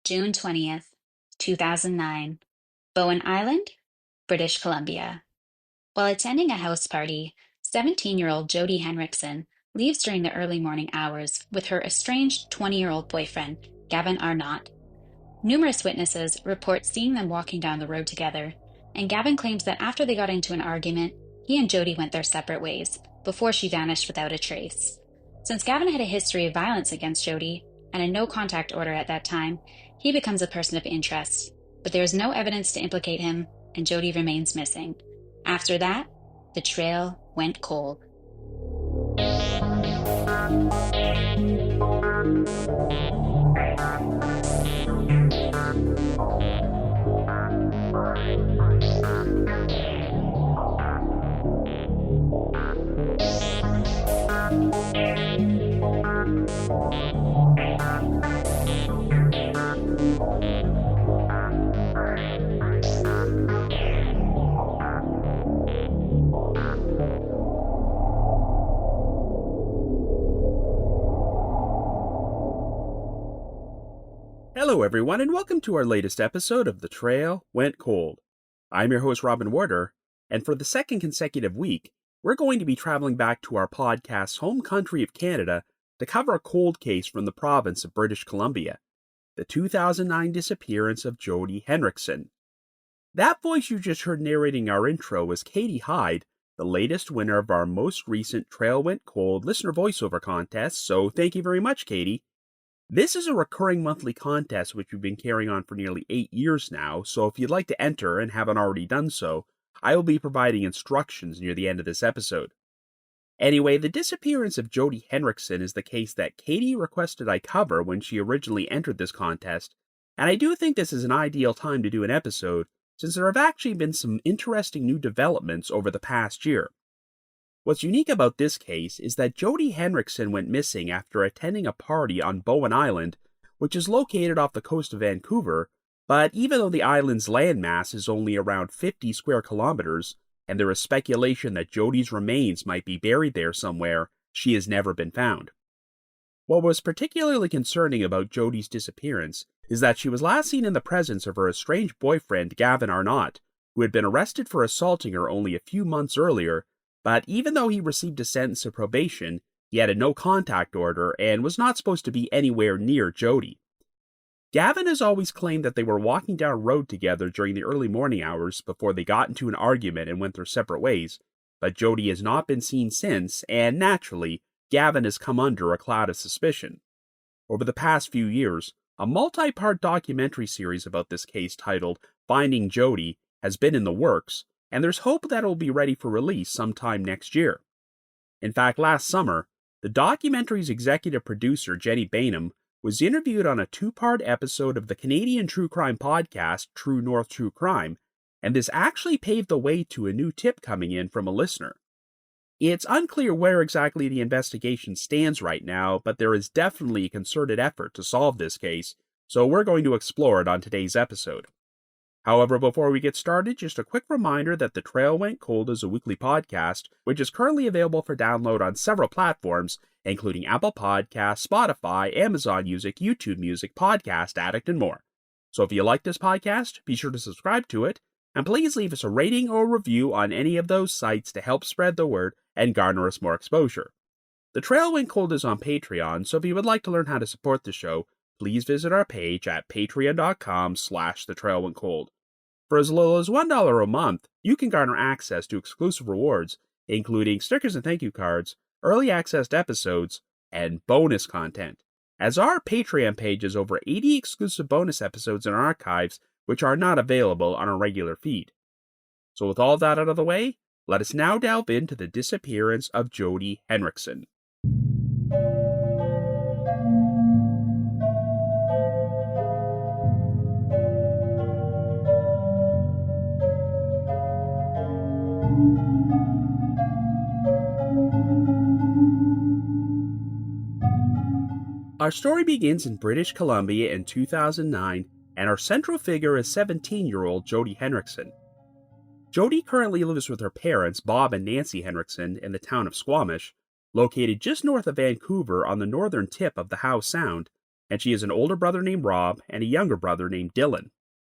June 20th, 2009, Bowen Island, British Columbia. While attending a house party, 17-year-old Jodi Henrickson leaves during the early morning hours with her estranged 20-year-old boyfriend, Gavin Arnott. Numerous witnesses report seeing them walking down the road together, and Gavin claims that after they got into an argument, he and Jodi went their separate ways before she vanished without a trace. Since Gavin had a history of violence against Jodi and a no-contact order at that time, he becomes a person of interest, but there is no evidence to implicate him, and Jodi remains missing. After that, the trail went cold. Hello everyone, and welcome to our latest episode of The Trail Went Cold. I'm your host Robin Warder, and for the second consecutive week, we're going to be traveling back to our podcast's home country of Canada to cover a cold case from the province of British Columbia, the 2009 disappearance of Jodi Henrickson. That voice you just heard narrating our intro was Katie Hyde, the latest winner of our most recent Trail Went Cold listener voiceover contest, so thank you very much, Katie. This is a recurring monthly contest which we've been carrying on for nearly 8 years now, so if you'd like to enter and haven't already done so, I will be providing instructions near the end of this episode. Anyway, the disappearance of Jodi Henrickson is the case that Katie requested I cover when she originally entered this contest, and I do think this is an ideal time to do an episode, since there have actually been some interesting new developments over the past year. What's unique about this case is that Jodi Henrickson went missing after attending a party on Bowen Island, which is located off the coast of Vancouver, but even though the island's landmass is only around 50 square kilometers, and there is speculation that Jodi's remains might be buried there somewhere, she has never been found. What was particularly concerning about Jodi's disappearance is that she was last seen in the presence of her estranged boyfriend Gavin Arnott, who had been arrested for assaulting her only a few months earlier, but even though he received a sentence of probation, he had a no-contact order and was not supposed to be anywhere near Jodi. Gavin has always claimed that they were walking down a road together during the early morning hours before they got into an argument and went their separate ways, but Jodi has not been seen since, and naturally, Gavin has come under a cloud of suspicion. Over the past few years, a multi-part documentary series about this case titled Finding Jodi has been in the works, and there's hope that it will be ready for release sometime next year. In fact, last summer, the documentary's executive producer, Jenny Bainham, was interviewed on a 2-part episode of the Canadian true crime podcast, True North True Crime, and this actually paved the way to a new tip coming in from a listener. It's unclear where exactly the investigation stands right now, but there is definitely a concerted effort to solve this case, so we're going to explore it on today's episode. However, before we get started, just a quick reminder that The Trail Went Cold is a weekly podcast, which is currently available for download on several platforms, including Apple Podcasts, Spotify, Amazon Music, YouTube Music, Podcast Addict, and more. So if you like this podcast, be sure to subscribe to it, and please leave us a rating or review on any of those sites to help spread the word and garner us more exposure. The Trail Went Cold is on Patreon, so if you would like to learn how to support the show, please visit our page at patreon.com/thetrailwentcold. For as little as $1 a month, you can garner access to exclusive rewards, including stickers and thank you cards, early access to episodes, and bonus content, as our Patreon page has over 80 exclusive bonus episodes in our archives which are not available on our regular feed. So with all that out of the way, let us now delve into the disappearance of Jodi Henrickson. Our story begins in British Columbia in 2009, and our central figure is 17-year-old Jodi Henrickson. Jodi currently lives with her parents, Bob and Nancy Henrickson, in the town of Squamish, located just north of Vancouver on the northern tip of the Howe Sound, and she has an older brother named Rob and a younger brother named Dylan.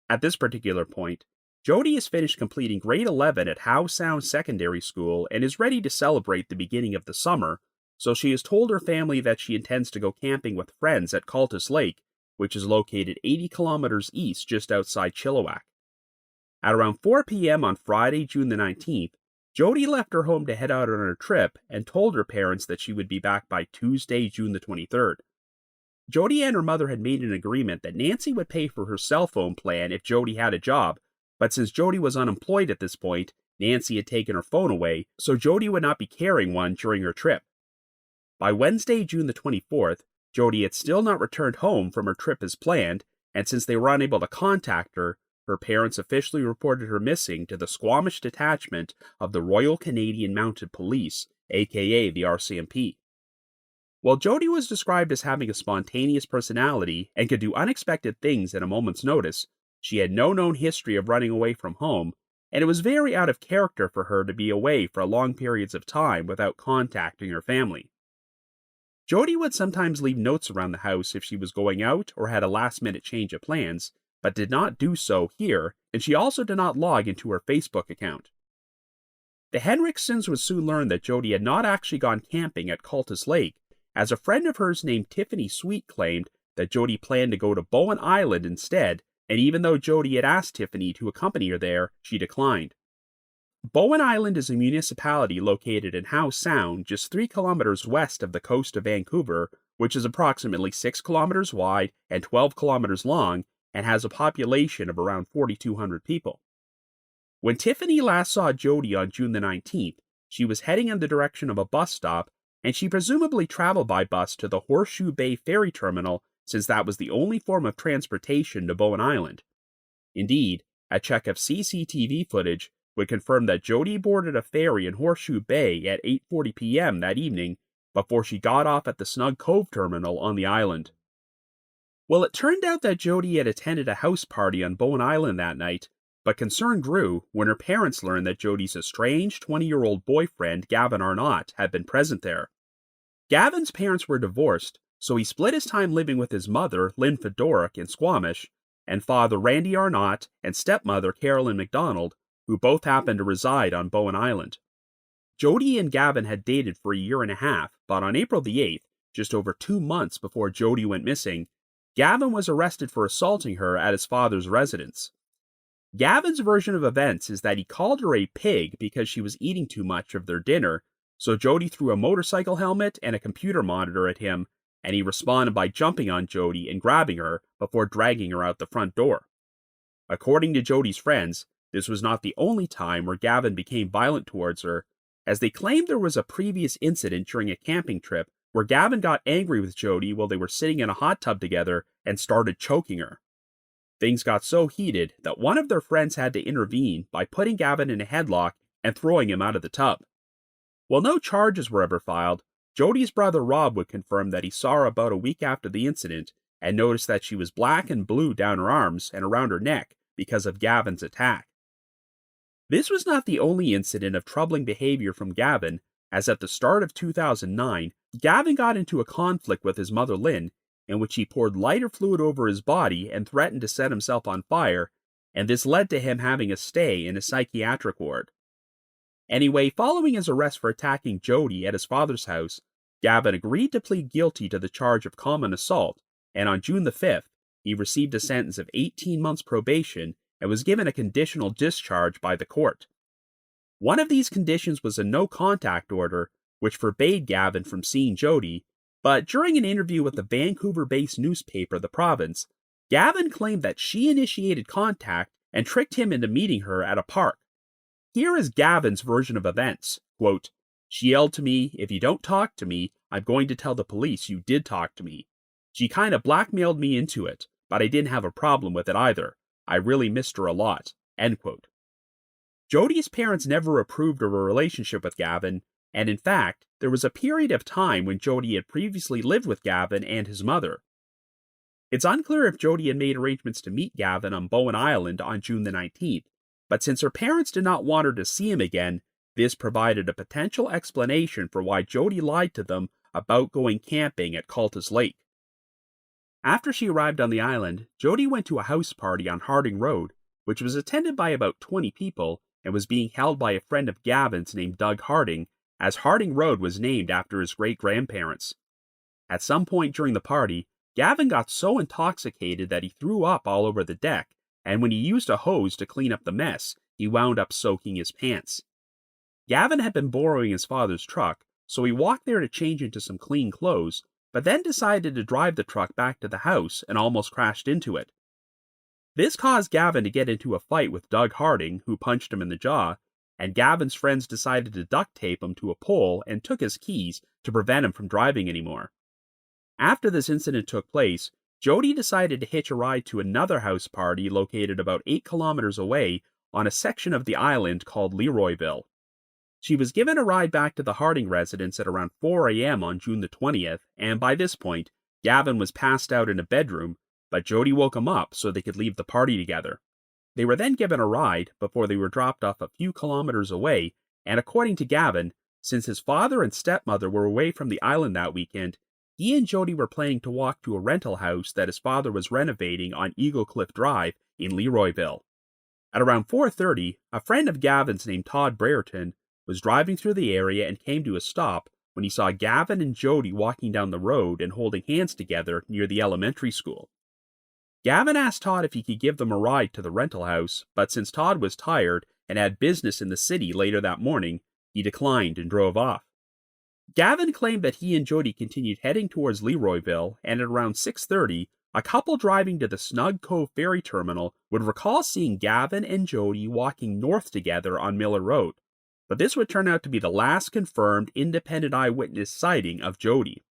At this particular point, Jodi has finished completing grade 11 at Howe Sound Secondary School and is ready to celebrate the beginning of the summer, so she has told her family that she intends to go camping with friends at Cultus Lake, which is located 80 kilometers east just outside Chilliwack. At around 4 p.m. on Friday, June the 19th, Jodi left her home to head out on her trip and told her parents that she would be back by Tuesday, June the 23rd. Jodi and her mother had made an agreement that Nancy would pay for her cell phone plan if Jodi had a job, but since Jodi was unemployed at this point, Nancy had taken her phone away, so Jodi would not be carrying one during her trip. By Wednesday, June the 24th, Jodi had still not returned home from her trip as planned, and since they were unable to contact her, her parents officially reported her missing to the Squamish Detachment of the Royal Canadian Mounted Police, aka the RCMP. While Jodi was described as having a spontaneous personality and could do unexpected things at a moment's notice, she had no known history of running away from home, and it was very out of character for her to be away for long periods of time without contacting her family. Jodi would sometimes leave notes around the house if she was going out or had a last-minute change of plans, but did not do so here, and she also did not log into her Facebook account. The Henricksons would soon learn that Jodi had not actually gone camping at Cultus Lake, as a friend of hers named Tiffany Sweet claimed that Jodi planned to go to Bowen Island instead, and even though Jodi had asked Tiffany to accompany her there, she declined. Bowen Island is a municipality located in Howe Sound, just 3 kilometers west of the coast of Vancouver, which is approximately 6 kilometers wide and 12 kilometers long, and has a population of around 4,200 people. When Tiffany last saw Jodi on June the 19th, she was heading in the direction of a bus stop, and she presumably traveled by bus to the Horseshoe Bay Ferry Terminal, since that was the only form of transportation to Bowen Island. Indeed, a check of CCTV footage would confirm that Jodi boarded a ferry in Horseshoe Bay at 8:40 p.m. that evening before she got off at the Snug Cove Terminal on the island. Well, it turned out that Jodi had attended a house party on Bowen Island that night, but concern grew when her parents learned that Jodi's estranged 20-year-old boyfriend, Gavin Arnott, had been present there. Gavin's parents were divorced, so he split his time living with his mother, Lynn Fedoruk, in Squamish, and father Randy Arnott and stepmother Carolyn McDonald, who both happened to reside on Bowen Island. Jodi and Gavin had dated for a year and a half, but on April the 8th, just over 2 months before Jodi went missing, Gavin was arrested for assaulting her at his father's residence. Gavin's version of events is that he called her a pig because she was eating too much of their dinner, so Jodi threw a motorcycle helmet and a computer monitor at him, and he responded by jumping on Jodi and grabbing her before dragging her out the front door. According to Jodi's friends, this was not the only time where Gavin became violent towards her, as they claimed there was a previous incident during a camping trip where Gavin got angry with Jodi while they were sitting in a hot tub together and started choking her. Things got so heated that one of their friends had to intervene by putting Gavin in a headlock and throwing him out of the tub. While no charges were ever filed, Jodi's brother Rob would confirm that he saw her about a week after the incident and noticed that she was black and blue down her arms and around her neck because of Gavin's attack. This was not the only incident of troubling behavior from Gavin, as at the start of 2009, Gavin got into a conflict with his mother Lynn, in which he poured lighter fluid over his body and threatened to set himself on fire, and this led to him having a stay in a psychiatric ward. Anyway, following his arrest for attacking Jodi at his father's house, Gavin agreed to plead guilty to the charge of common assault, and on June the 5th, he received a sentence of 18 months probation and was given a conditional discharge by the court. One of these conditions was a no-contact order, which forbade Gavin from seeing Jodi, but during an interview with the Vancouver-based newspaper The Province, Gavin claimed that she initiated contact and tricked him into meeting her at a park. Here is Gavin's version of events. Quote, "She yelled to me, 'If you don't talk to me, I'm going to tell the police you did talk to me.' She kind of blackmailed me into it, but I didn't have a problem with it either. I really missed her a lot." End quote. Jodi's parents never approved of a relationship with Gavin, and in fact, there was a period of time when Jodi had previously lived with Gavin and his mother. It's unclear if Jodi had made arrangements to meet Gavin on Bowen Island on June the 19th, but since her parents did not want her to see him again, this provided a potential explanation for why Jodi lied to them about going camping at Cultus Lake. After she arrived on the island, Jodi went to a house party on Harding Road, which was attended by about 20 people and was being held by a friend of Gavin's named Doug Harding, as Harding Road was named after his great-grandparents. At some point during the party, Gavin got so intoxicated that he threw up all over the deck, and when he used a hose to clean up the mess, he wound up soaking his pants. Gavin had been borrowing his father's truck, so he walked there to change into some clean clothes, but then decided to drive the truck back to the house and almost crashed into it. This caused Gavin to get into a fight with Doug Harding, who punched him in the jaw, and Gavin's friends decided to duct tape him to a pole and took his keys to prevent him from driving anymore. After this incident took place, Jodi decided to hitch a ride to another house party located about 8 kilometers away on a section of the island called Leroyville. She was given a ride back to the Harding residence at around 4 a.m. on June the 20th, and by this point, Gavin was passed out in a bedroom, but Jodi woke him up so they could leave the party together. They were then given a ride before they were dropped off a few kilometers away, and according to Gavin, since his father and stepmother were away from the island that weekend, he and Jodi were planning to walk to a rental house that his father was renovating on Eagle Cliff Drive in Leroyville. At around 4:30, a friend of Gavin's named Todd Brereton was driving through the area and came to a stop when he saw Gavin and Jodi walking down the road and holding hands together near the elementary school. Gavin asked Todd if he could give them a ride to the rental house, but since Todd was tired and had business in the city later that morning, he declined and drove off. Gavin claimed that he and Jodi continued heading towards Leroyville, and at around 6:30, a couple driving to the Snug Cove ferry terminal would recall seeing Gavin and Jodi walking north together on Miller Road, but this would turn out to be the last confirmed independent eyewitness sighting of Jodi.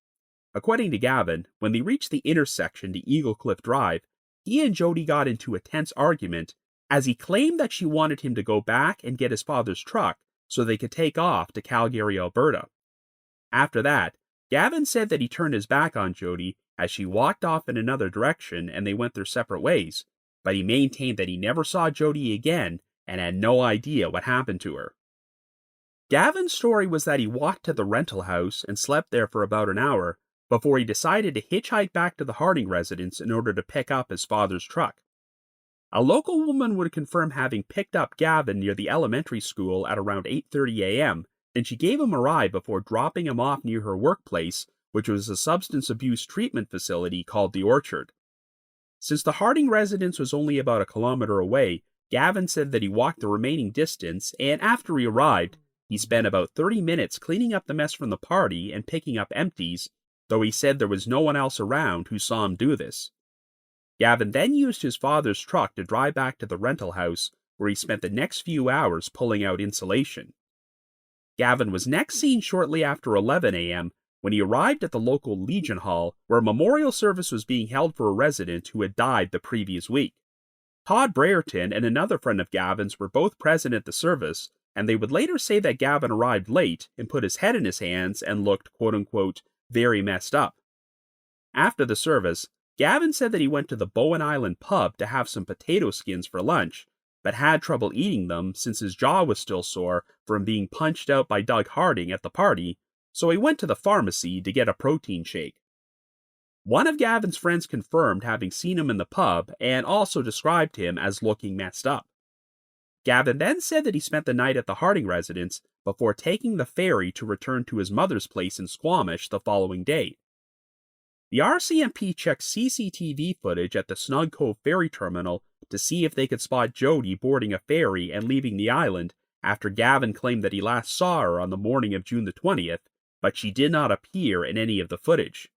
According to Gavin, when they reached the intersection to Eagle Cliff Drive, he and Jodi got into a tense argument as he claimed that she wanted him to go back and get his father's truck so they could take off to Calgary, Alberta. After that, Gavin said that he turned his back on Jodi as she walked off in another direction and they went their separate ways, but he maintained that he never saw Jodi again and had no idea what happened to her. Gavin's story was that he walked to the rental house and slept there for about an hour before he decided to hitchhike back to the Harding residence in order to pick up his father's truck. A local woman would confirm having picked up Gavin near the elementary school at around 8:30 a.m., and she gave him a ride before dropping him off near her workplace, which was a substance abuse treatment facility called The Orchard. Since the Harding residence was only about a kilometer away, Gavin said that he walked the remaining distance, and after he arrived, he spent about 30 minutes cleaning up the mess from the party and picking up empties, though he said there was no one else around who saw him do this. Gavin then used his father's truck to drive back to the rental house, where he spent the next few hours pulling out insulation. Gavin was next seen shortly after 11 a.m. when he arrived at the local Legion Hall, where a memorial service was being held for a resident who had died the previous week. Todd Brereton and another friend of Gavin's were both present at the service, and they would later say that Gavin arrived late and put his head in his hands and looked, quote-unquote, very messed up. After the service, Gavin said that he went to the Bowen Island pub to have some potato skins for lunch, but had trouble eating them since his jaw was still sore from being punched out by Doug Harding at the party, so he went to the pharmacy to get a protein shake. One of Gavin's friends confirmed having seen him in the pub and also described him as looking messed up. Gavin then said that he spent the night at the Harding residence before taking the ferry to return to his mother's place in Squamish the following day. The RCMP checked CCTV footage at the Snug Cove ferry terminal to see if they could spot Jodi boarding a ferry and leaving the island after Gavin claimed that he last saw her on the morning of June the 20th, but she did not appear in any of the footage.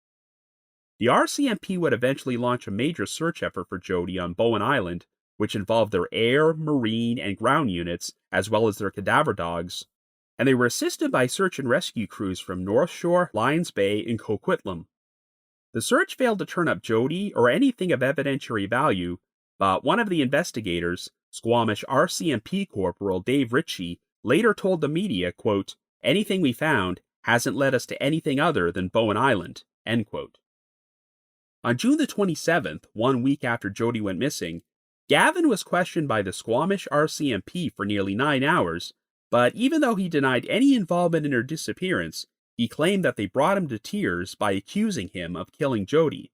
The RCMP would eventually launch a major search effort for Jodi on Bowen Island, which involved their air, marine, and ground units, as well as their cadaver dogs, and they were assisted by search and rescue crews from North Shore, Lions Bay, and Coquitlam. The search failed to turn up Jodi or anything of evidentiary value, but one of the investigators, Squamish RCMP Corporal Dave Ritchie, later told the media, quote, "Anything we found hasn't led us to anything other than Bowen Island," end quote. On June the 27th, 1 week after Jodi went missing, Gavin was questioned by the Squamish RCMP for nearly 9 hours, but even though he denied any involvement in her disappearance, he claimed that they brought him to tears by accusing him of killing Jodi.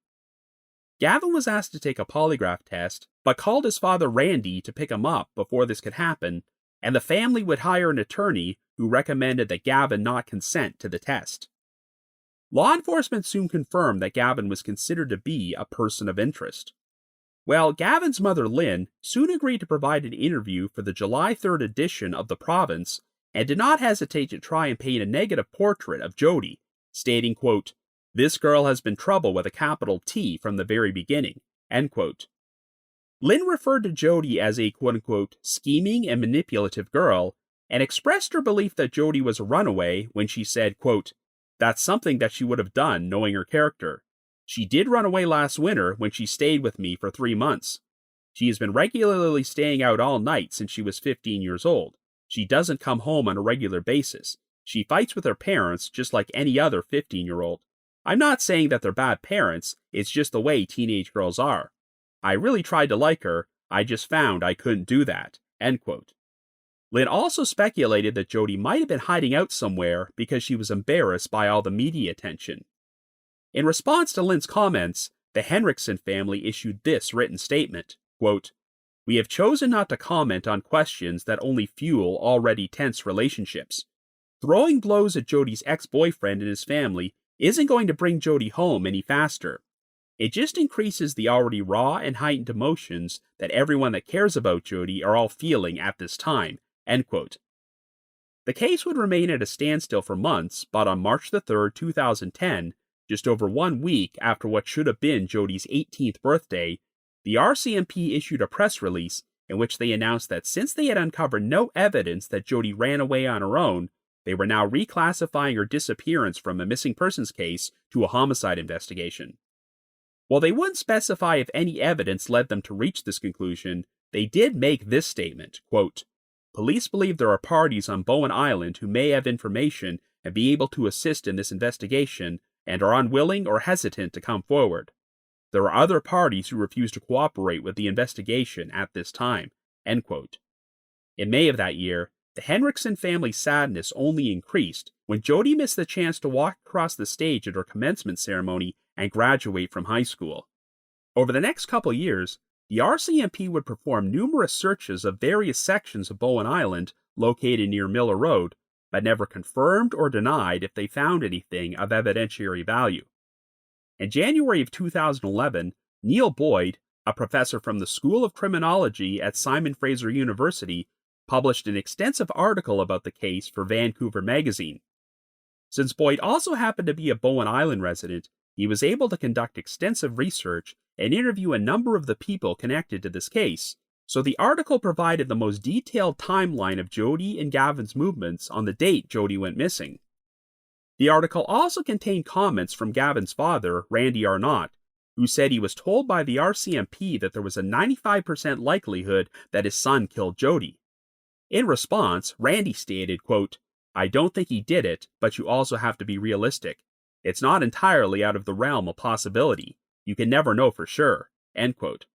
Gavin was asked to take a polygraph test, but called his father Randy to pick him up before this could happen, and the family would hire an attorney who recommended that Gavin not consent to the test. Law enforcement soon confirmed that Gavin was considered to be a person of interest. Well, Gavin's mother, Lynn, soon agreed to provide an interview for the July 3rd edition of The Province and did not hesitate to try and paint a negative portrait of Jodi, stating, quote, "This girl has been trouble with a capital T from the very beginning," end quote. Lynn referred to Jodi as a quote-unquote scheming and manipulative girl and expressed her belief that Jodi was a runaway when she said, quote, "That's something that she would have done knowing her character. She did run away last winter when she stayed with me for 3 months. She has been regularly staying out all night since she was 15 years old. She doesn't come home on a regular basis. She fights with her parents just like any other 15-year-old. I'm not saying that they're bad parents, it's just the way teenage girls are. I really tried to like her, I just found I couldn't do that," end quote. Lynn also speculated that Jodi might have been hiding out somewhere because she was embarrassed by all the media attention. In response to Lynn's comments, the Henrickson family issued this written statement, quote, "We have chosen not to comment on questions that only fuel already tense relationships. Throwing blows at Jodi's ex-boyfriend and his family isn't going to bring Jodi home any faster. It just increases the already raw and heightened emotions that everyone that cares about Jodi are all feeling at this time," end quote. The case would remain at a standstill for months, but on March the 3rd, 2010, just over 1 week after what should have been Jodi's 18th birthday, the RCMP issued a press release in which they announced that since they had uncovered no evidence that Jodi ran away on her own, they were now reclassifying her disappearance from a missing persons case to a homicide investigation. While they wouldn't specify if any evidence led them to reach this conclusion, they did make this statement, quote, "Police believe there are parties on Bowen Island who may have information and be able to assist in this investigation and are unwilling or hesitant to come forward. There are other parties who refuse to cooperate with the investigation at this time," end quote. In May of that year, the Henrickson family's sadness only increased when Jodi missed the chance to walk across the stage at her commencement ceremony and graduate from high school. Over the next couple years, the RCMP would perform numerous searches of various sections of Bowen Island located near Miller Road, but never confirmed or denied if they found anything of evidentiary value. In January of 2011, Neil Boyd, a professor from the School of Criminology at Simon Fraser University, published an extensive article about the case for Vancouver Magazine. Since Boyd also happened to be a Bowen Island resident, he was able to conduct extensive research and interview a number of the people connected to this case, so the article provided the most detailed timeline of Jodi and Gavin's movements on the date Jodi went missing. The article also contained comments from Gavin's father, Randy Arnott, who said he was told by the RCMP that there was a 95% likelihood that his son killed Jodi. In response, Randy stated, quote, "I don't think he did it, but you also have to be realistic. It's not entirely out of the realm of possibility. You can never know for sure," end quote.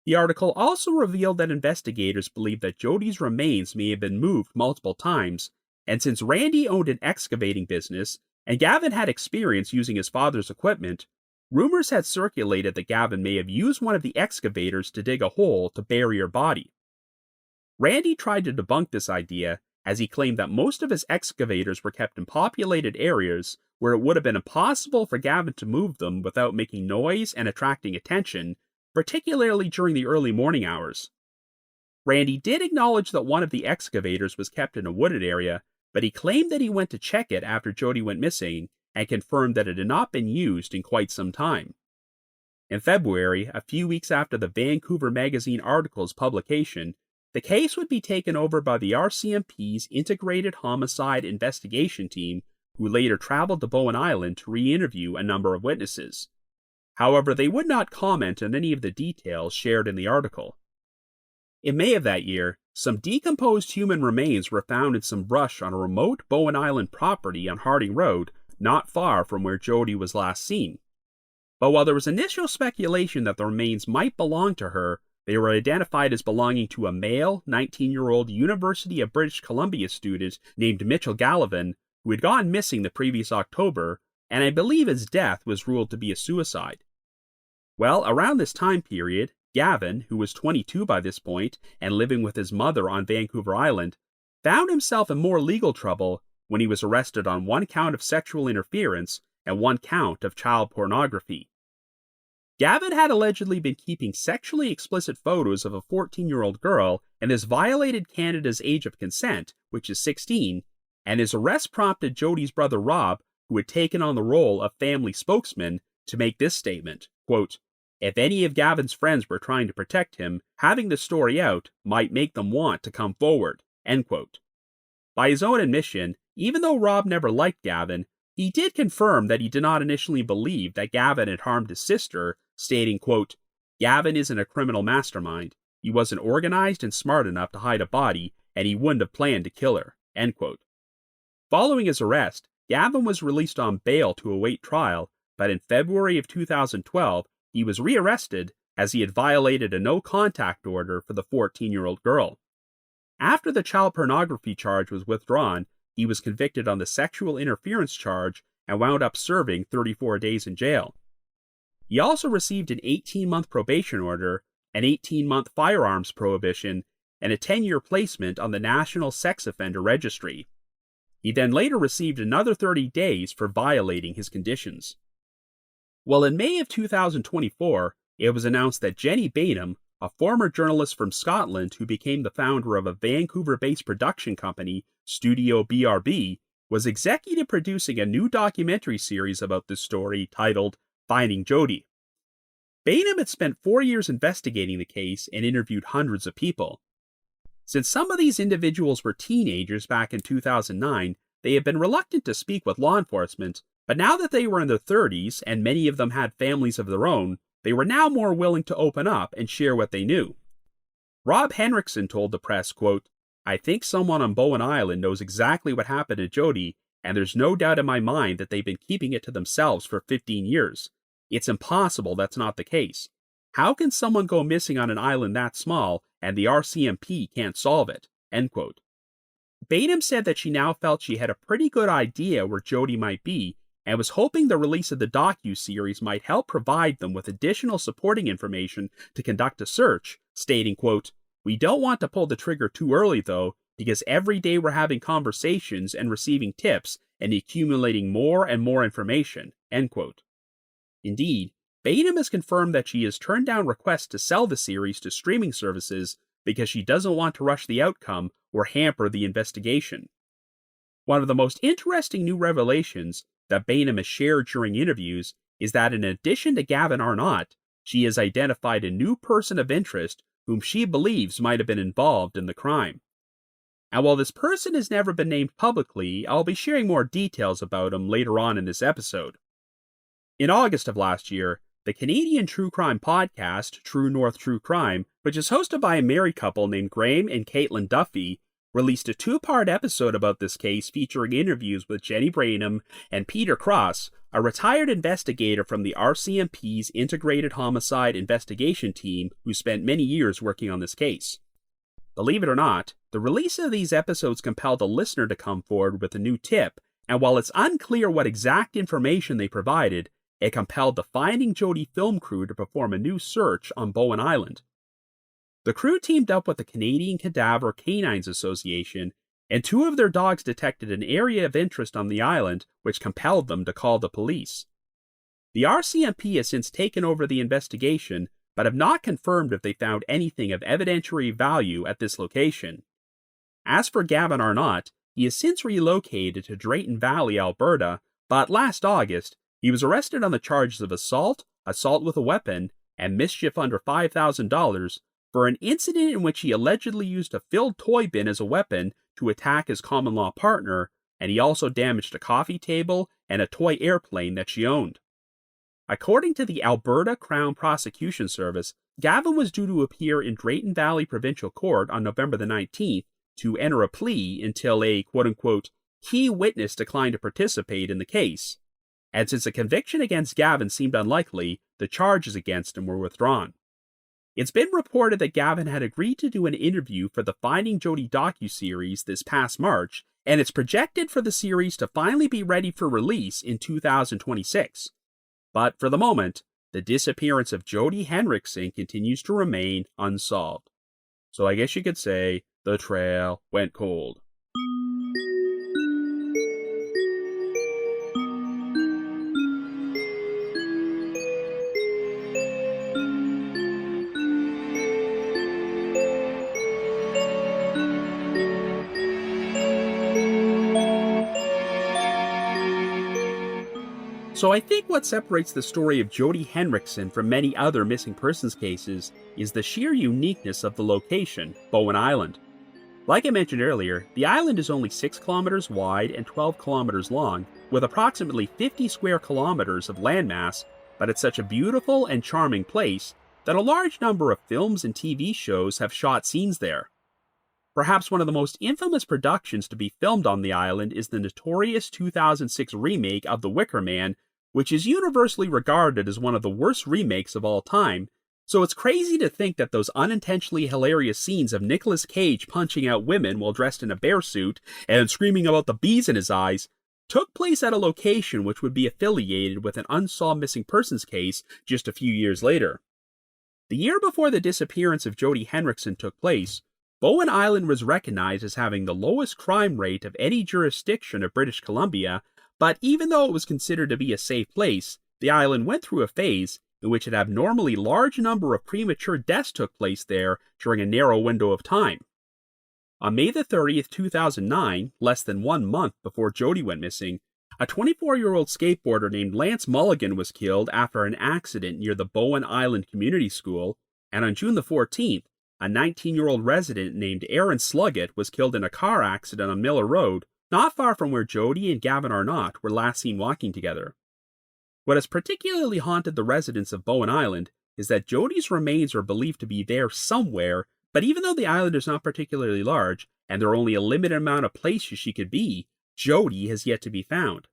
The article also revealed that investigators believe that Jodi's remains may have been moved multiple times, and since Randy owned an excavating business and Gavin had experience using his father's equipment, rumors had circulated that Gavin may have used one of the excavators to dig a hole to bury her body. Randy tried to debunk this idea, as he claimed that most of his excavators were kept in populated areas where it would have been impossible for Gavin to move them without making noise and attracting attention, particularly during the early morning hours. Randy did acknowledge that one of the excavators was kept in a wooded area, but he claimed that he went to check it after Jodi went missing and confirmed that it had not been used in quite some time. In February, a few weeks after the Vancouver Magazine article's publication, the case would be taken over by the RCMP's Integrated Homicide Investigation Team, who later traveled to Bowen Island to re-interview a number of witnesses. However, they would not comment on any of the details shared in the article. In May of that year, some decomposed human remains were found in some brush on a remote Bowen Island property on Harding Road, not far from where Jodi was last seen. But while there was initial speculation that the remains might belong to her, they were identified as belonging to a male, 19-year-old University of British Columbia student named Mitchell Gallivan, who had gone missing the previous October, and I believe his death was ruled to be a suicide. Well, around this time period, Gavin, who was 22 by this point and living with his mother on Vancouver Island, found himself in more legal trouble when he was arrested on one count of sexual interference and one count of child pornography. Gavin had allegedly been keeping sexually explicit photos of a 14-year-old girl and has violated Canada's age of consent, which is 16, and his arrest prompted Jodi's brother Rob, who had taken on the role of family spokesman, to make this statement, quote, "If any of Gavin's friends were trying to protect him, having the story out might make them want to come forward," end quote. By his own admission, even though Rob never liked Gavin, he did confirm that he did not initially believe that Gavin had harmed his sister, stating, quote, "Gavin isn't a criminal mastermind. He wasn't organized and smart enough to hide a body, and he wouldn't have planned to kill her," end quote. Following his arrest, Gavin was released on bail to await trial, but in February of 2012, he was rearrested as he had violated a no-contact order for the 14-year-old girl. After the child pornography charge was withdrawn, he was convicted on the sexual interference charge and wound up serving 34 days in jail. He also received an 18-month probation order, an 18-month firearms prohibition, and a 10-year placement on the National Sex Offender Registry. He then later received another 30 days for violating his conditions. Well, in May of 2024, it was announced that Jenny Bainham, a former journalist from Scotland who became the founder of a Vancouver-based production company, Studio BRB, was executive producing a new documentary series about this story titled Finding Jodi. Bainham had spent 4 years investigating the case and interviewed hundreds of people. Since some of these individuals were teenagers back in 2009, they had been reluctant to speak with law enforcement, but now that they were in their 30s and many of them had families of their own, they were now more willing to open up and share what they knew. Rob Henrickson told the press, quote, "I think someone on Bowen Island knows exactly what happened to Jodi, and there's no doubt in my mind that they've been keeping it to themselves for 15 years. It's impossible that's not the case. How can someone go missing on an island that small and the RCMP can't solve it?" End quote. Bainham said that she now felt she had a pretty good idea where Jodi might be and was hoping the release of the docu-series might help provide them with additional supporting information to conduct a search, stating, quote, "We don't want to pull the trigger too early, though, because every day we're having conversations and receiving tips and accumulating more and more information," end quote. Indeed, Bainham has confirmed that she has turned down requests to sell the series to streaming services because she doesn't want to rush the outcome or hamper the investigation. One of the most interesting new revelations that Bainham has shared during interviews is that in addition to Gavin Arnott, she has identified a new person of interest whom she believes might have been involved in the crime. And while this person has never been named publicly, I'll be sharing more details about him later on in this episode. In August of last year, the Canadian true crime podcast, True North True Crime, which is hosted by a married couple named Graham and Caitlin Duffy, released a 2-part episode about this case featuring interviews with Jenny Bainham and Peter Cross, a retired investigator from the RCMP's Integrated Homicide Investigation Team who spent many years working on this case. Believe it or not, the release of these episodes compelled a listener to come forward with a new tip, and while it's unclear what exact information they provided, it compelled the Finding Jodi film crew to perform a new search on Bowen Island. The crew teamed up with the Canadian Cadaver Canines Association, and 2 of their dogs detected an area of interest on the island which compelled them to call the police. The RCMP has since taken over the investigation, but have not confirmed if they found anything of evidentiary value at this location. As for Gavin Arnott, he has since relocated to Drayton Valley, Alberta, but last August, he was arrested on the charges of assault, assault with a weapon, and mischief under $5,000 for an incident in which he allegedly used a filled toy bin as a weapon to attack his common-law partner, and he also damaged a coffee table and a toy airplane that she owned. According to the Alberta Crown Prosecution Service, Gavin was due to appear in Drayton Valley Provincial Court on November the 19th to enter a plea until a quote-unquote key witness declined to participate in the case. And since a conviction against Gavin seemed unlikely, the charges against him were withdrawn. It's been reported that Gavin had agreed to do an interview for the Finding Jodi docuseries this past March, and it's projected for the series to finally be ready for release in 2026. But for the moment, the disappearance of Jodi Henrickson continues to remain unsolved. So I guess you could say the trail went cold. So I think what separates the story of Jodi Henrickson from many other missing persons cases is the sheer uniqueness of the location, Bowen Island. Like I mentioned earlier, the island is only 6 kilometers wide and 12 kilometers long, with approximately 50 square kilometers of landmass, but it's such a beautiful and charming place that a large number of films and TV shows have shot scenes there. Perhaps one of the most infamous productions to be filmed on the island is the notorious 2006 remake of The Wicker Man, which is universally regarded as one of the worst remakes of all time. So it's crazy to think that those unintentionally hilarious scenes of Nicolas Cage punching out women while dressed in a bear suit and screaming about the bees in his eyes took place at a location which would be affiliated with an unsolved missing persons case just a few years later. The year before the disappearance of Jodi Henrickson took place, Bowen Island was recognized as having the lowest crime rate of any jurisdiction of British Columbia, but even though it was considered to be a safe place, the island went through a phase in which an abnormally large number of premature deaths took place there during a narrow window of time. On May the 30th, 2009, less than 1 month before Jodi went missing, a 24-year-old skateboarder named Lance Mulligan was killed after an accident near the Bowen Island Community School, and on June the 14th, a 19-year-old resident named Aaron Sluggett was killed in a car accident on Miller Road, not far from where Jodi and Gavin Arnott were last seen walking together. What has particularly haunted the residents of Bowen Island is that Jodi's remains are believed to be there somewhere, but even though the island is not particularly large, and there are only a limited amount of places she could be, Jodi has yet to be found.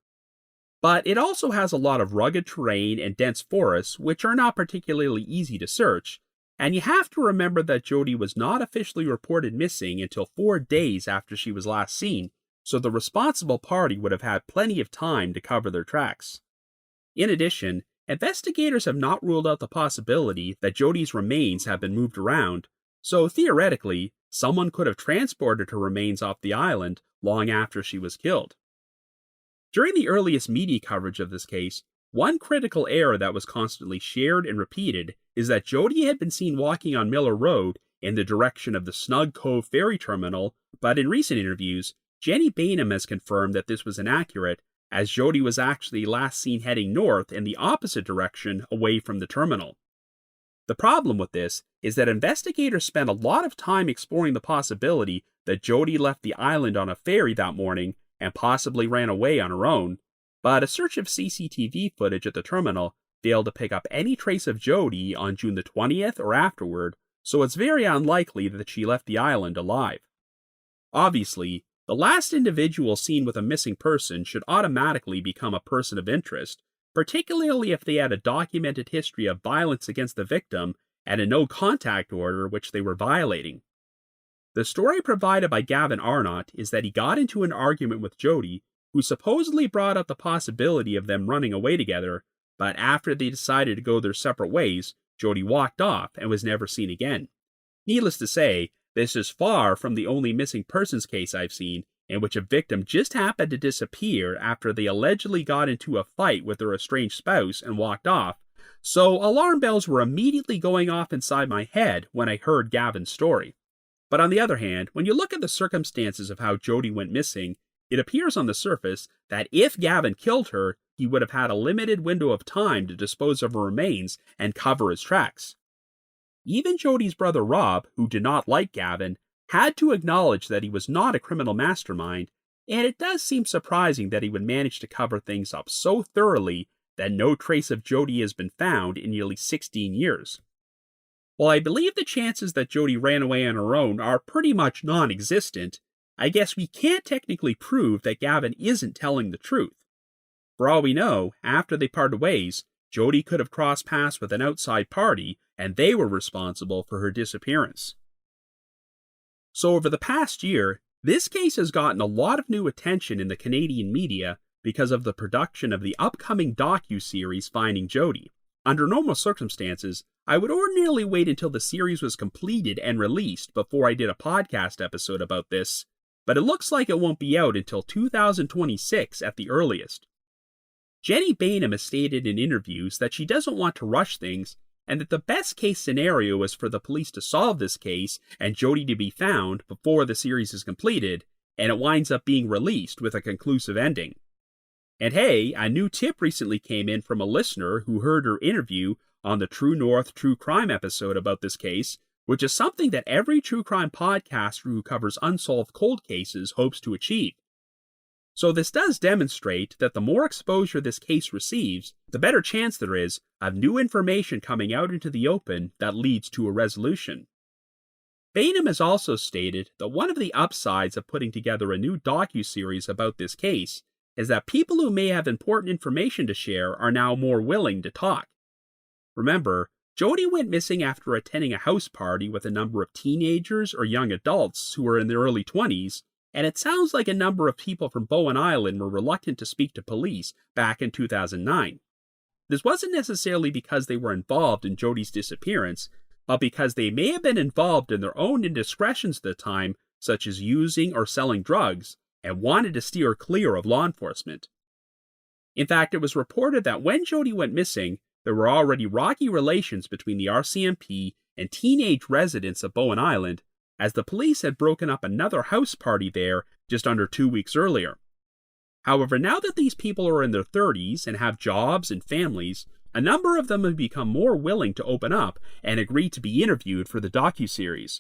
But it also has a lot of rugged terrain and dense forests, which are not particularly easy to search, and you have to remember that Jodi was not officially reported missing until 4 days after she was last seen, so the responsible party would have had plenty of time to cover their tracks. In addition, investigators have not ruled out the possibility that Jodi's remains have been moved around, so theoretically, someone could have transported her remains off the island long after she was killed. During the earliest media coverage of this case, one critical error that was constantly shared and repeated is that Jodi had been seen walking on Miller Road in the direction of the Snug Cove ferry terminal, but in recent interviews, Jenny Bainham has confirmed that this was inaccurate, as Jodi was actually last seen heading north in the opposite direction away from the terminal. The problem with this is that investigators spent a lot of time exploring the possibility that Jodi left the island on a ferry that morning and possibly ran away on her own, but a search of CCTV footage at the terminal failed to pick up any trace of Jodi on June the 20th or afterward, so it's very unlikely that she left the island alive. Obviously, the last individual seen with a missing person should automatically become a person of interest, particularly if they had a documented history of violence against the victim and a no-contact order which they were violating. The story provided by Gavin Arnott is that he got into an argument with Jodi, who supposedly brought up the possibility of them running away together, but after they decided to go their separate ways, Jodi walked off and was never seen again. Needless to say, this is far from the only missing persons case I've seen in which a victim just happened to disappear after they allegedly got into a fight with their estranged spouse and walked off, so alarm bells were immediately going off inside my head when I heard Gavin's story. But on the other hand, when you look at the circumstances of how Jodi went missing, it appears on the surface that if Gavin killed her, he would have had a limited window of time to dispose of her remains and cover his tracks. Even Jodi's brother Rob, who did not like Gavin, had to acknowledge that he was not a criminal mastermind, and it does seem surprising that he would manage to cover things up so thoroughly that no trace of Jodi has been found in nearly 16 years. While I believe the chances that Jodi ran away on her own are pretty much non-existent, I guess we can't technically prove that Gavin isn't telling the truth. For all we know, after they parted ways, Jodi could have crossed paths with an outside party, and they were responsible for her disappearance. So over the past year, this case has gotten a lot of new attention in the Canadian media because of the production of the upcoming docu-series Finding Jodi. Under normal circumstances, I would ordinarily wait until the series was completed and released before I did a podcast episode about this, but it looks like it won't be out until 2026 at the earliest. Jenny Bainham has stated in interviews that she doesn't want to rush things and that the best case scenario is for the police to solve this case and Jodi to be found before the series is completed and it winds up being released with a conclusive ending. And hey, a new tip recently came in from a listener who heard her interview on the True North True Crime episode about this case, which is something that every true crime podcaster who covers unsolved cold cases hopes to achieve. So this does demonstrate that the more exposure this case receives, the better chance there is of new information coming out into the open that leads to a resolution. Bainham has also stated that one of the upsides of putting together a new docuseries about this case is that people who may have important information to share are now more willing to talk. Remember, Jodi went missing after attending a house party with a number of teenagers or young adults who were in their early 20s, and it sounds like a number of people from Bowen Island were reluctant to speak to police back in 2009. This wasn't necessarily because they were involved in Jodi's disappearance, but because they may have been involved in their own indiscretions at the time, such as using or selling drugs, and wanted to steer clear of law enforcement. In fact, it was reported that when Jodi went missing, there were already rocky relations between the RCMP and teenage residents of Bowen Island, as the police had broken up another house party there just under 2 weeks earlier. However, now that these people are in their 30s and have jobs and families, a number of them have become more willing to open up and agree to be interviewed for the docuseries.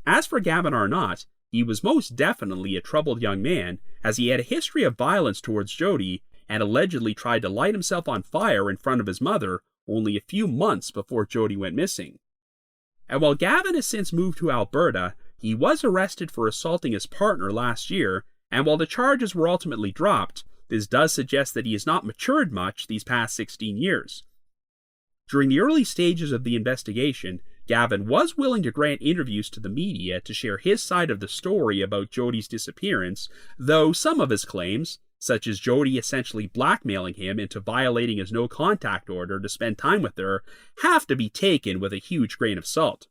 As for Gavin Arnott, he was most definitely a troubled young man, as he had a history of violence towards Jodi and allegedly tried to light himself on fire in front of his mother only a few months before Jodi went missing. And while Gavin has since moved to Alberta, he was arrested for assaulting his partner last year, and while the charges were ultimately dropped, this does suggest that he has not matured much these past 16 years. During the early stages of the investigation, Gavin was willing to grant interviews to the media to share his side of the story about Jodi's disappearance, though some of his claims, such as Jodi essentially blackmailing him into violating his no-contact order to spend time with her, have to be taken with a huge grain of salt.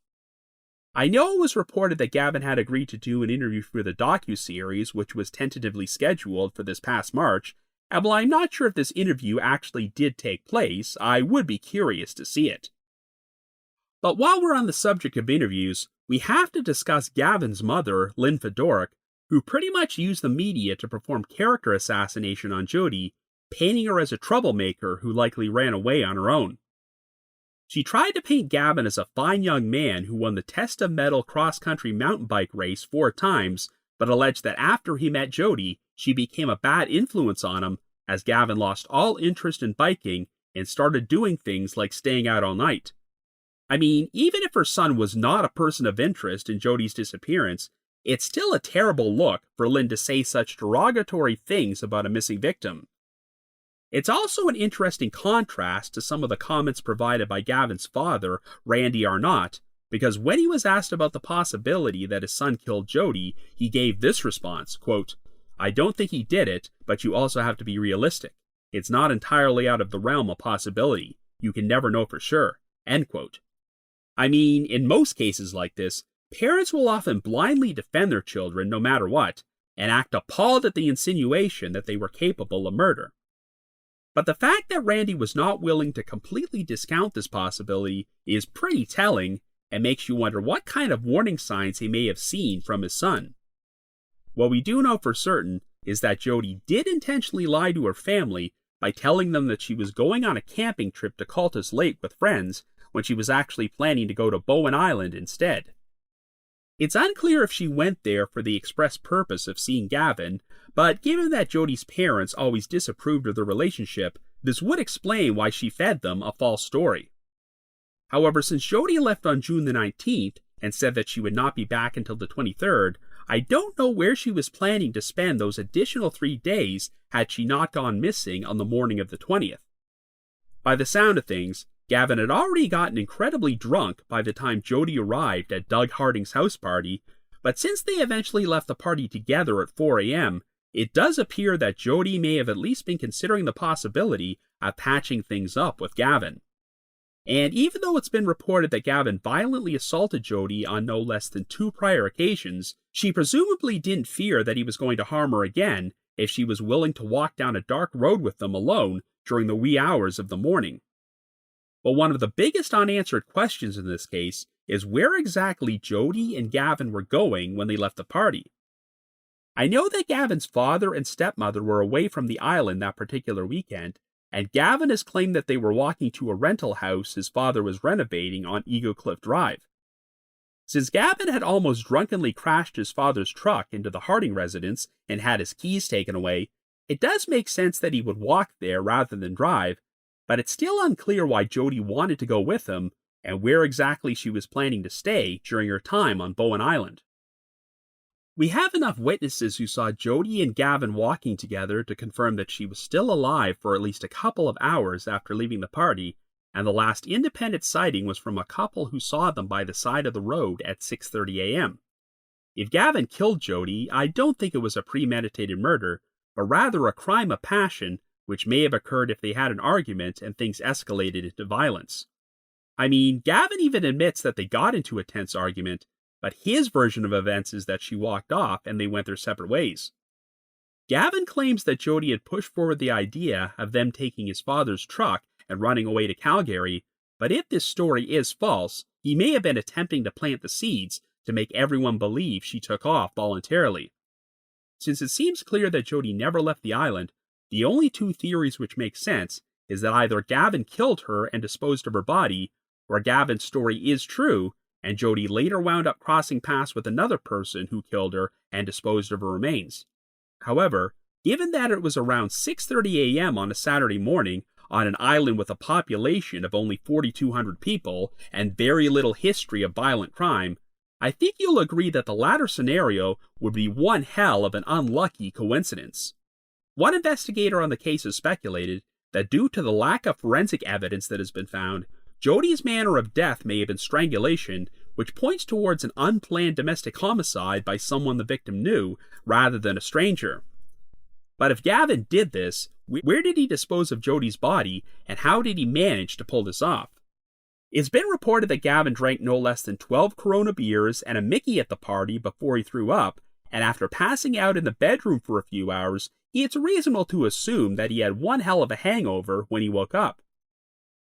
I know it was reported that Gavin had agreed to do an interview for the docuseries, which was tentatively scheduled for this past March, and while I'm not sure if this interview actually did take place, I would be curious to see it. But while we're on the subject of interviews, we have to discuss Gavin's mother, Lynn Fedoruk, who pretty much used the media to perform character assassination on Jodi, painting her as a troublemaker who likely ran away on her own. She tried to paint Gavin as a fine young man who won the Test of Metal cross-country mountain bike race 4 times, but alleged that after he met Jodi, she became a bad influence on him, as Gavin lost all interest in biking and started doing things like staying out all night. I mean, even if her son was not a person of interest in Jodi's disappearance, it's still a terrible look for Lynn to say such derogatory things about a missing victim. It's also an interesting contrast to some of the comments provided by Gavin's father, Randy Arnott, because when he was asked about the possibility that his son killed Jodi, he gave this response, quote, "I don't think he did it, but you also have to be realistic. It's not entirely out of the realm of possibility. You can never know for sure," end quote. I mean, in most cases like this, parents will often blindly defend their children no matter what, and act appalled at the insinuation that they were capable of murder. But the fact that Randy was not willing to completely discount this possibility is pretty telling, and makes you wonder what kind of warning signs he may have seen from his son. What we do know for certain is that Jodi did intentionally lie to her family by telling them that she was going on a camping trip to Cultus Lake with friends when she was actually planning to go to Bowen Island instead. It's unclear if she went there for the express purpose of seeing Gavin, but given that Jodi's parents always disapproved of their relationship, this would explain why she fed them a false story. However, since Jodi left on June the 19th and said that she would not be back until the 23rd, I don't know where she was planning to spend those additional 3 days had she not gone missing on the morning of the 20th. By the sound of things, Gavin had already gotten incredibly drunk by the time Jodi arrived at Doug Harding's house party, but since they eventually left the party together at 4 a.m., it does appear that Jodi may have at least been considering the possibility of patching things up with Gavin. And even though it's been reported that Gavin violently assaulted Jodi on no less than 2 prior occasions, she presumably didn't fear that he was going to harm her again if she was willing to walk down a dark road with them alone during the wee hours of the morning. But one of the biggest unanswered questions in this case is where exactly Jodi and Gavin were going when they left the party. I know that Gavin's father and stepmother were away from the island that particular weekend, and Gavin has claimed that they were walking to a rental house his father was renovating on Eagle Cliff Drive. Since Gavin had almost drunkenly crashed his father's truck into the Harding residence and had his keys taken away, it does make sense that he would walk there rather than drive, but it's still unclear why Jodi wanted to go with him and where exactly she was planning to stay during her time on Bowen Island. We have enough witnesses who saw Jodi and Gavin walking together to confirm that she was still alive for at least a couple of hours after leaving the party, and the last independent sighting was from a couple who saw them by the side of the road at 6:30 a.m. If Gavin killed Jodi, I don't think it was a premeditated murder, but rather a crime of passion, which may have occurred if they had an argument and things escalated into violence. I mean, Gavin even admits that they got into a tense argument, but his version of events is that she walked off and they went their separate ways. Gavin claims that Jodi had pushed forward the idea of them taking his father's truck and running away to Calgary, but if this story is false, he may have been attempting to plant the seeds to make everyone believe she took off voluntarily. Since it seems clear that Jodi never left the island, the only 2 theories which make sense is that either Gavin killed her and disposed of her body, or Gavin's story is true, and Jodi later wound up crossing paths with another person who killed her and disposed of her remains. However, given that it was around 6:30 a.m. on a Saturday morning on an island with a population of only 4,200 people and very little history of violent crime, I think you'll agree that the latter scenario would be one hell of an unlucky coincidence. One investigator on the case has speculated that due to the lack of forensic evidence that has been found, Jodi's manner of death may have been strangulation, which points towards an unplanned domestic homicide by someone the victim knew, rather than a stranger. But if Gavin did this, where did he dispose of Jodi's body, and how did he manage to pull this off? It's been reported that Gavin drank no less than 12 Corona beers and a Mickey at the party before he threw up, and after passing out in the bedroom for a few hours, it's reasonable to assume that he had one hell of a hangover when he woke up.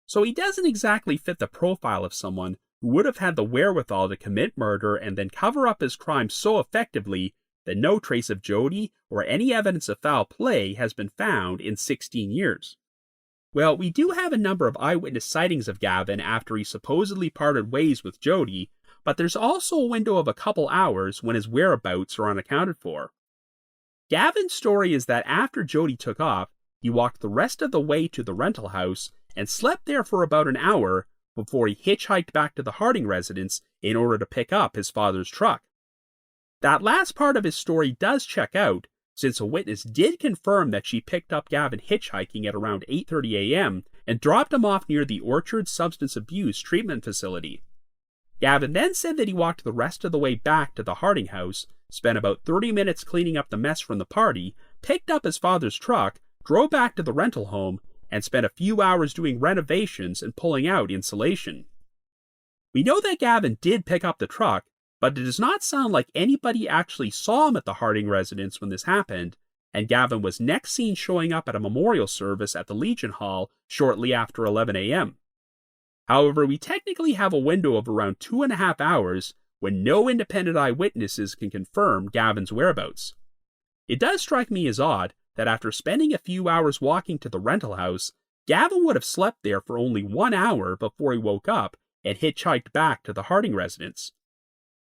So he doesn't exactly fit the profile of someone who would have had the wherewithal to commit murder and then cover up his crime so effectively that no trace of Jodi or any evidence of foul play has been found in 16 years. Well, we do have a number of eyewitness sightings of Gavin after he supposedly parted ways with Jodi, but there's also a window of a couple hours when his whereabouts are unaccounted for. Gavin's story is that after Jodi took off, he walked the rest of the way to the rental house and slept there for about an hour before he hitchhiked back to the Harding residence in order to pick up his father's truck. That last part of his story does check out, since a witness did confirm that she picked up Gavin hitchhiking at around 8:30 a.m. and dropped him off near the Orchard Substance Abuse Treatment Facility. Gavin then said that he walked the rest of the way back to the Harding house, spent about 30 minutes cleaning up the mess from the party, picked up his father's truck, drove back to the rental home, and spent a few hours doing renovations and pulling out insulation. We know that Gavin did pick up the truck, but it does not sound like anybody actually saw him at the Harding residence when this happened, and Gavin was next seen showing up at a memorial service at the Legion Hall shortly after 11 a.m. However, we technically have a window of around 2.5 hours when no independent eyewitnesses can confirm Gavin's whereabouts. It does strike me as odd that after spending a few hours walking to the rental house, Gavin would have slept there for only 1 hour before he woke up and hitchhiked back to the Harding residence.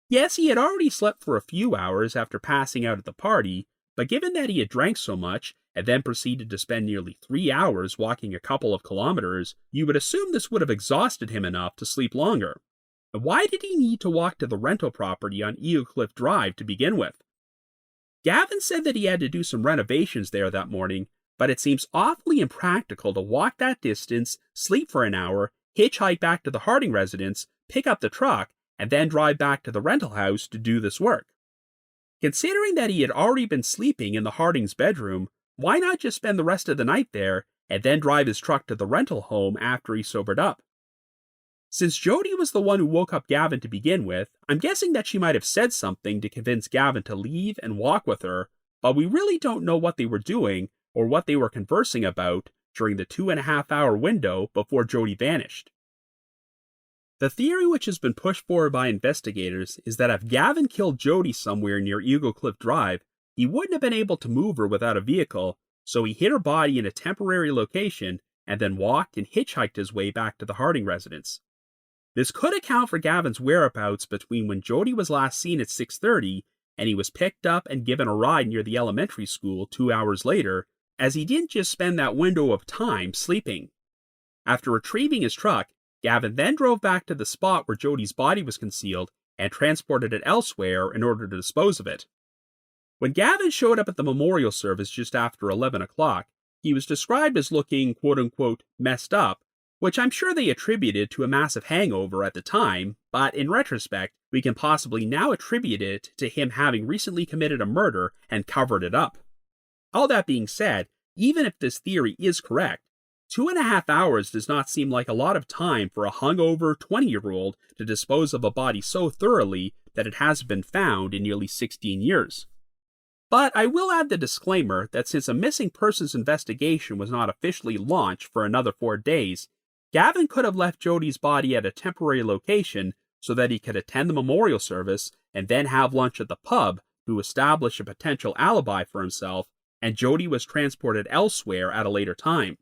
Yes, he had already slept for a few hours after passing out at the party, but given that he had drank so much and then proceeded to spend nearly 3 hours walking a couple of kilometers, you would assume this would have exhausted him enough to sleep longer. And why did he need to walk to the rental property on Eagle Cliff Drive to begin with? Gavin said that he had to do some renovations there that morning, but it seems awfully impractical to walk that distance, sleep for an hour, hitchhike back to the Harding residence, pick up the truck, and then drive back to the rental house to do this work. Considering that he had already been sleeping in the Harding's bedroom, why not just spend the rest of the night there and then drive his truck to the rental home after he sobered up? Since Jodi was the one who woke up Gavin to begin with, I'm guessing that she might have said something to convince Gavin to leave and walk with her, but we really don't know what they were doing or what they were conversing about during the 2.5-hour window before Jodi vanished. The theory which has been pushed forward by investigators is that if Gavin killed Jodi somewhere near Eagle Cliff Drive, he wouldn't have been able to move her without a vehicle, so he hid her body in a temporary location and then walked and hitchhiked his way back to the Harding residence. This could account for Gavin's whereabouts between when Jodi was last seen at 6:30 and he was picked up and given a ride near the elementary school 2 hours later, as he didn't just spend that window of time sleeping. After retrieving his truck, Gavin then drove back to the spot where Jodi's body was concealed and transported it elsewhere in order to dispose of it. When Gavin showed up at the memorial service just after 11 o'clock, he was described as looking, quote-unquote, messed up, which I'm sure they attributed to a massive hangover at the time, but in retrospect, we can possibly now attribute it to him having recently committed a murder and covered it up. All that being said, even if this theory is correct, 2.5 hours does not seem like a lot of time for a hungover 20-year-old to dispose of a body so thoroughly that it hasn't been found in nearly 16 years. But I will add the disclaimer that since a missing persons investigation was not officially launched for another 4 days, Gavin could have left Jodi's body at a temporary location so that he could attend the memorial service and then have lunch at the pub to establish a potential alibi for himself, and Jodi was transported elsewhere at a later time.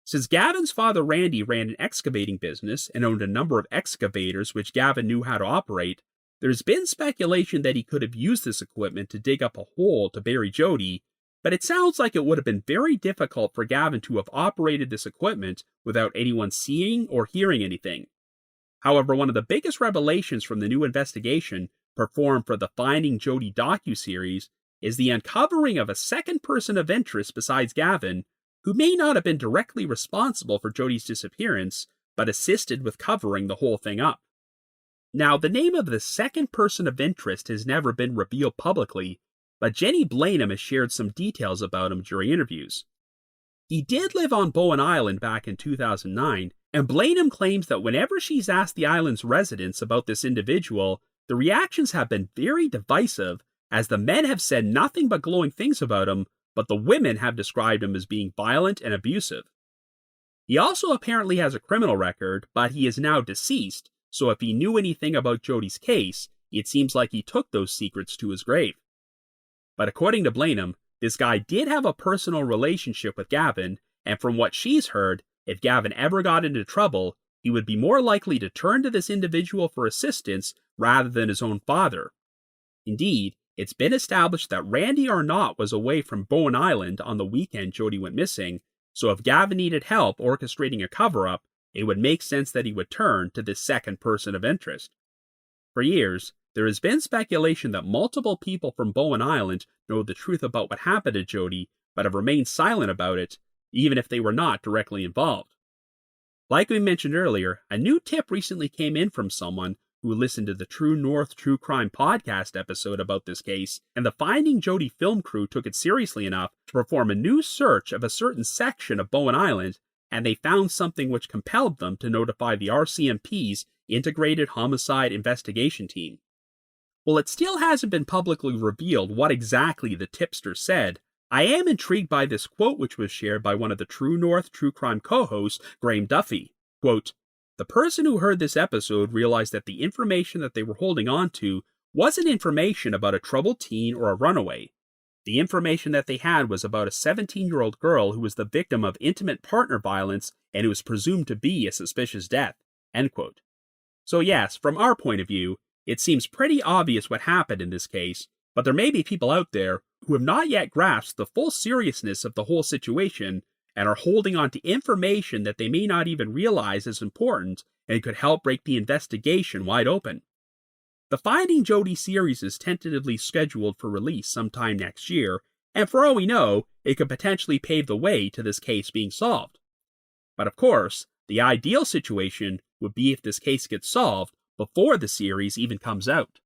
Since Gavin's father Randy ran an excavating business and owned a number of excavators which Gavin knew how to operate, there's been speculation that he could have used this equipment to dig up a hole to bury Jodi, but it sounds like it would have been very difficult for Gavin to have operated this equipment without anyone seeing or hearing anything. However, one of the biggest revelations from the new investigation performed for the Finding Jodi docuseries is the uncovering of a second person of interest besides Gavin, who may not have been directly responsible for Jodi's disappearance, but assisted with covering the whole thing up. Now, the name of the second person of interest has never been revealed publicly, but Jenny Blanham has shared some details about him during interviews. He did live on Bowen Island back in 2009, and Blanham claims that whenever she's asked the island's residents about this individual, the reactions have been very divisive, as the men have said nothing but glowing things about him, but the women have described him as being violent and abusive. He also apparently has a criminal record, but he is now deceased, so if he knew anything about Jodi's case, it seems like he took those secrets to his grave. But according to Blanham, this guy did have a personal relationship with Gavin, and from what she's heard, if Gavin ever got into trouble, he would be more likely to turn to this individual for assistance rather than his own father. Indeed, it's been established that Randy Arnott was away from Bowen Island on the weekend Jodi went missing, so if Gavin needed help orchestrating a cover-up, it would make sense that he would turn to this second person of interest. For years, there has been speculation that multiple people from Bowen Island know the truth about what happened to Jodi, but have remained silent about it, even if they were not directly involved. Like we mentioned earlier, a new tip recently came in from someone who listened to the True North True Crime podcast episode about this case, and the Finding Jodi film crew took it seriously enough to perform a new search of a certain section of Bowen Island, and they found something which compelled them to notify the RCMP's Integrated Homicide Investigation Team. While it still hasn't been publicly revealed what exactly the tipster said, I am intrigued by this quote which was shared by one of the True North True Crime co-hosts, Graham Duffy. Quote, "The person who heard this episode realized that the information that they were holding on to wasn't information about a troubled teen or a runaway. The information that they had was about a 17-year-old girl who was the victim of intimate partner violence and who was presumed to be a suspicious death." End quote. So yes, from our point of view, it seems pretty obvious what happened in this case, but there may be people out there who have not yet grasped the full seriousness of the whole situation and are holding on to information that they may not even realize is important and could help break the investigation wide open. The Finding Jodi series is tentatively scheduled for release sometime next year, and for all we know, it could potentially pave the way to this case being solved. But of course, the ideal situation would be if this case gets solved before the series even comes out.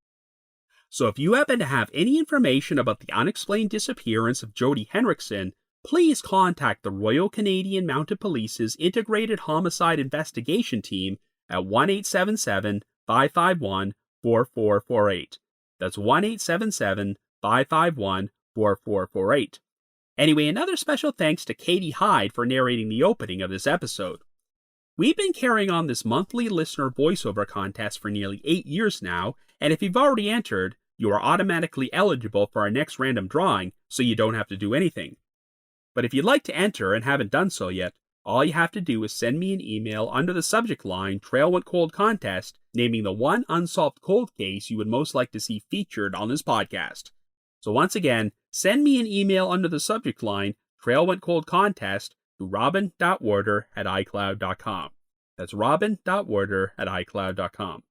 So if you happen to have any information about the unexplained disappearance of Jodi Henrickson, please contact the Royal Canadian Mounted Police's Integrated Homicide Investigation Team at 1-877-551-4448. That's 1-877-551-4448. Anyway, another special thanks to Katie Hyde for narrating the opening of this episode. We've been carrying on this monthly listener voiceover contest for nearly 8 years now, and if you've already entered, you are automatically eligible for our next random drawing, so you don't have to do anything. But if you'd like to enter and haven't done so yet, all you have to do is send me an email under the subject line Trail Went Cold Contest, naming the one unsolved cold case you would most like to see featured on this podcast. So once again, send me an email under the subject line Trail Went Cold Contest to robin.werder@icloud.com. That's robin.werder@icloud.com.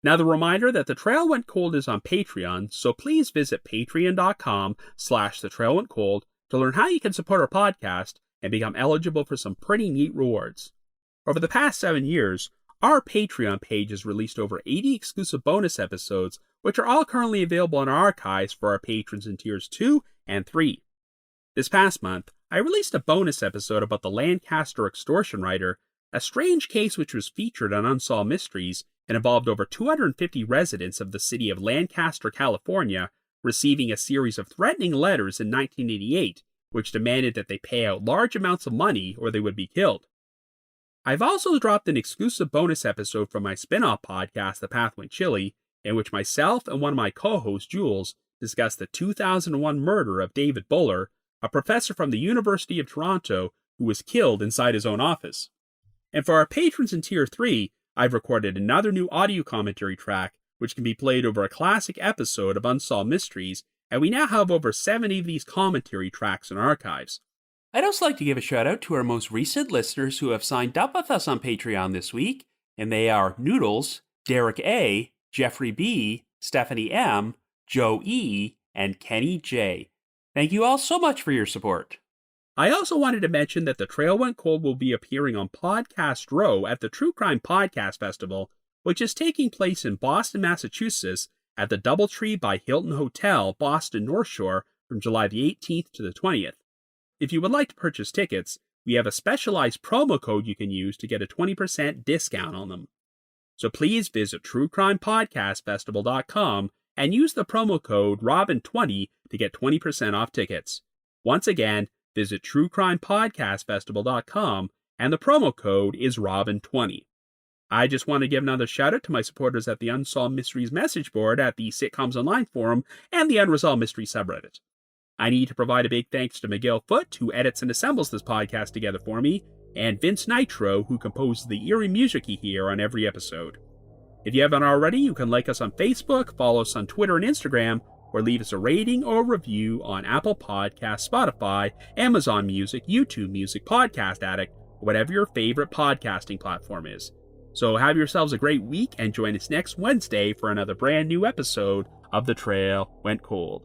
Now the reminder that The Trail Went Cold is on Patreon, so please visit patreon.com/thetrailwentcold to learn how you can support our podcast and become eligible for some pretty neat rewards. Over the past 7 years, our Patreon page has released over 80 exclusive bonus episodes, which are all currently available in our archives for our patrons in tiers 2 and 3. This past month, I released a bonus episode about the Lancaster extortion writer, a strange case which was featured on Unsolved Mysteries and involved over 250 residents of the city of Lancaster, California, receiving a series of threatening letters in 1988, which demanded that they pay out large amounts of money or they would be killed. I've also dropped an exclusive bonus episode from my spin-off podcast, The Path Went Chilly, in which myself and one of my co-hosts, Jules, discussed the 2001 murder of David Buller, a professor from the University of Toronto who was killed inside his own office. And for our patrons in Tier 3, I've recorded another new audio commentary track, which can be played over a classic episode of Unsolved Mysteries, and we now have over 70 of these commentary tracks in our archives. I'd also like to give a shout out to our most recent listeners who have signed up with us on Patreon this week, and they are Noodles, Derek A., Jeffrey B., Stephanie M., Joe E., and Kenny J. Thank you all so much for your support. I also wanted to mention that The Trail Went Cold will be appearing on Podcast Row at the True Crime Podcast Festival, which is taking place in Boston, Massachusetts, at the Doubletree by Hilton Hotel, Boston North Shore, from July the 18th to the 20th. If you would like to purchase tickets, we have a specialized promo code you can use to get a 20% discount on them. So please visit truecrimepodcastfestival.com and use the promo code ROBIN20 to get 20% off tickets. Once again, visit truecrimepodcastfestival.com and the promo code is ROBIN20. I just want to give another shout out to my supporters at the Unsolved Mysteries message board at the Sitcoms Online forum and the Unresolved Mysteries subreddit. I need to provide a big thanks to Miguel Foote, who edits and assembles this podcast together for me, and Vince Nitro, who composes the eerie music you hear on every episode. If you haven't already, you can like us on Facebook, follow us on Twitter and Instagram, or leave us a rating or review on Apple Podcasts, Spotify, Amazon Music, YouTube Music, Podcast Addict, or whatever your favorite podcasting platform is. So have yourselves a great week and join us next Wednesday for another brand new episode of The Trail Went Cold.